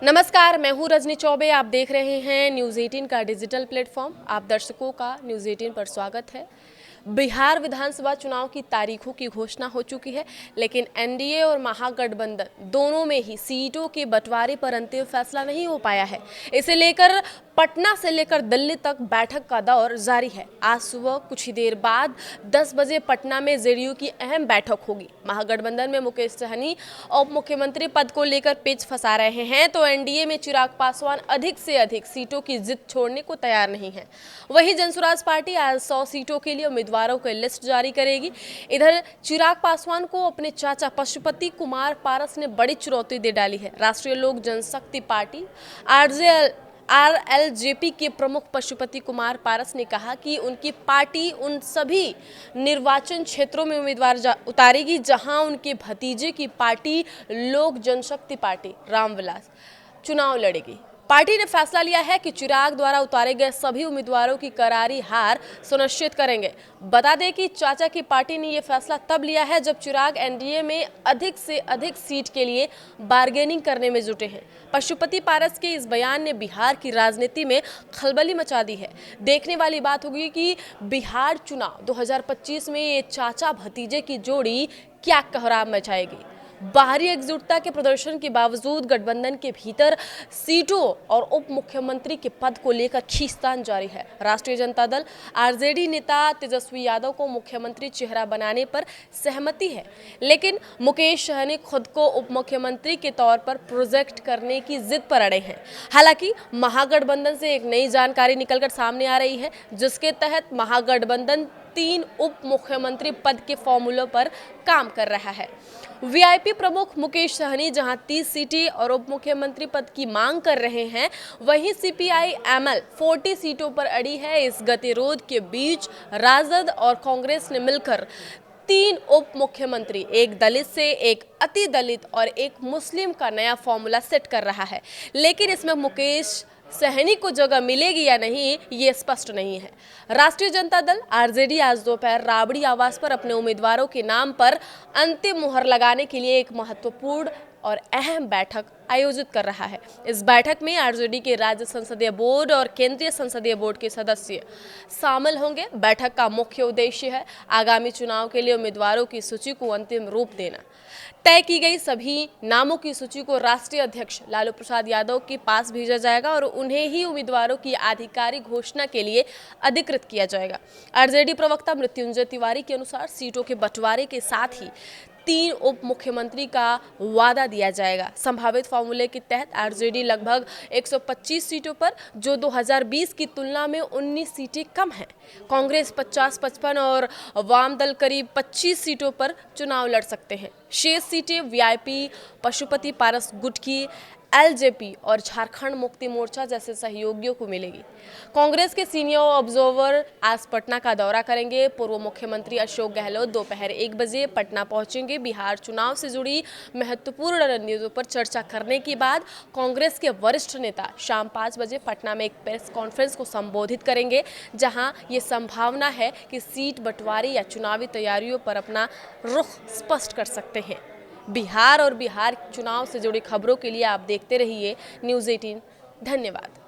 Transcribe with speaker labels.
Speaker 1: नमस्कार, मैं हूँ रजनी चौबे। आप देख रहे हैं न्यूज़ 18 का डिजिटल प्लेटफॉर्म। आप दर्शकों का न्यूज़ 18 पर स्वागत है। बिहार विधानसभा चुनाव की तारीखों की घोषणा हो चुकी है, लेकिन एनडीए और महागठबंधन दोनों में ही सीटों के बंटवारे पर अंतिम फैसला नहीं हो पाया है। इसे लेकर पटना से लेकर दिल्ली तक बैठक का दौर जारी है। आज सुबह कुछ ही देर बाद 10 बजे पटना में जेडीयू की अहम बैठक होगी। महागठबंधन में मुकेश सहनी उप मुख्यमंत्री पद को लेकर पेच फंसा रहे हैं, तो एनडीए में चिराग पासवान अधिक से अधिक सीटों की जिद छोड़ने को तैयार नहीं है। वहीं जनसुराज पार्टी आज 100 सीटों के लिए उम्मीदवारों की लिस्ट जारी करेगी। इधर चिराग पासवान को अपने चाचा पशुपति कुमार पारस ने बड़ी चुनौती दे डाली है। राष्ट्रीय लोक जनशक्ति पार्टी आरएलजेपी के प्रमुख पशुपति कुमार पारस ने कहा कि उनकी पार्टी उन सभी निर्वाचन क्षेत्रों में उम्मीदवार उतारेगी जहां उनके भतीजे की पार्टी लोक जनशक्ति पार्टी रामविलास चुनाव लड़ेगी। पार्टी ने फैसला लिया है कि चिराग द्वारा उतारे गए सभी उम्मीदवारों की करारी हार सुनिश्चित करेंगे। बता दें कि चाचा की पार्टी ने यह फैसला तब लिया है जब चिराग एनडीए में अधिक से अधिक सीट के लिए बार्गेनिंग करने में जुटे हैं। पशुपति पारस के इस बयान ने बिहार की राजनीति में खलबली मचा दी है। देखने वाली बात होगी कि बिहार चुनाव 2025 में ये चाचा भतीजे की जोड़ी क्या कोहराम मचाएगी। बाहरी एकजुटता के प्रदर्शन के बावजूद गठबंधन के भीतर सीटों और उप मुख्यमंत्री के पद को लेकर खींचतान जारी है। राष्ट्रीय जनता दल आरजेडी नेता तेजस्वी यादव को मुख्यमंत्री चेहरा बनाने पर सहमति है, लेकिन मुकेश सहनी खुद को उप मुख्यमंत्री के तौर पर प्रोजेक्ट करने की जिद पर अड़े हैं। हालांकि महागठबंधन से एक नई जानकारी निकलकर सामने आ रही है, जिसके तहत महागठबंधन 3 उप मुख्यमंत्री पद के फॉर्मूलों पर काम कर रहा है। वीआईपी प्रमुख मुकेश सहनी जहां 30 सीटें और उप मुख्यमंत्री पद की मांग कर रहे हैं, वहीं सीपीआई एमएल 40 सीटों पर अड़ी है। इस गतिरोध के बीच राजद और कांग्रेस ने मिलकर 3 उप मुख्यमंत्री, एक दलित से, एक अति दलित और एक मुस्लिम का नया फॉर्मूला सेट कर रहा है, लेकिन इसमें मुकेश सहनी को जगह मिलेगी या नहीं, ये स्पष्ट नहीं है। राष्ट्रीय जनता दल आरजेडी आज दोपहर राबड़ी आवास पर अपने उम्मीदवारों के नाम पर अंतिम मुहर लगाने के लिए एक महत्वपूर्ण और अहम बैठक आयोजित कर रहा है। इस बैठक में आरजेडी के राज्य संसदीय बोर्ड और केंद्रीय संसदीय बोर्ड के सदस्य शामिल होंगे। बैठक का मुख्य उद्देश्य है आगामी चुनाव के लिए उम्मीदवारों की सूची को अंतिम रूप देना। तय की गई सभी नामों की सूची को राष्ट्रीय अध्यक्ष लालू प्रसाद यादव के पास भेजा जाएगा और उन्हें ही उम्मीदवारों की आधिकारिक घोषणा के लिए अधिकृत किया जाएगा। आरजेडी प्रवक्ता मृत्युंजय तिवारी के अनुसार सीटों के बंटवारे के साथ ही 3 उप मुख्यमंत्री का वादा दिया जाएगा। संभावित फॉर्मूले के तहत आरजेडी लगभग 125 सीटों पर, जो 2020 की तुलना में 19 सीटें कम हैं। कांग्रेस 50-55 और वाम दल करीब 25 सीटों पर चुनाव लड़ सकते हैं। शेष सीटें वीआईपी, पशुपति पारस गुट की, एलजेपी और झारखंड मुक्ति मोर्चा जैसे सहयोगियों को मिलेगी। कांग्रेस के सीनियर ऑब्जर्वर आज पटना का दौरा करेंगे। पूर्व मुख्यमंत्री अशोक गहलोत दोपहर 1 बजे पटना पहुंचेंगे। बिहार चुनाव से जुड़ी महत्वपूर्ण रणनीतियों पर चर्चा करने के बाद कांग्रेस के वरिष्ठ नेता शाम 5 बजे पटना में एक प्रेस कॉन्फ्रेंस को संबोधित करेंगे, जहां ये संभावना है कि सीट बंटवारे या चुनावी तैयारियों पर अपना रुख स्पष्ट कर सकते हैं। बिहार और बिहार चुनाव से जुड़ी खबरों के लिए आप देखते रहिए न्यूज़ 18। धन्यवाद।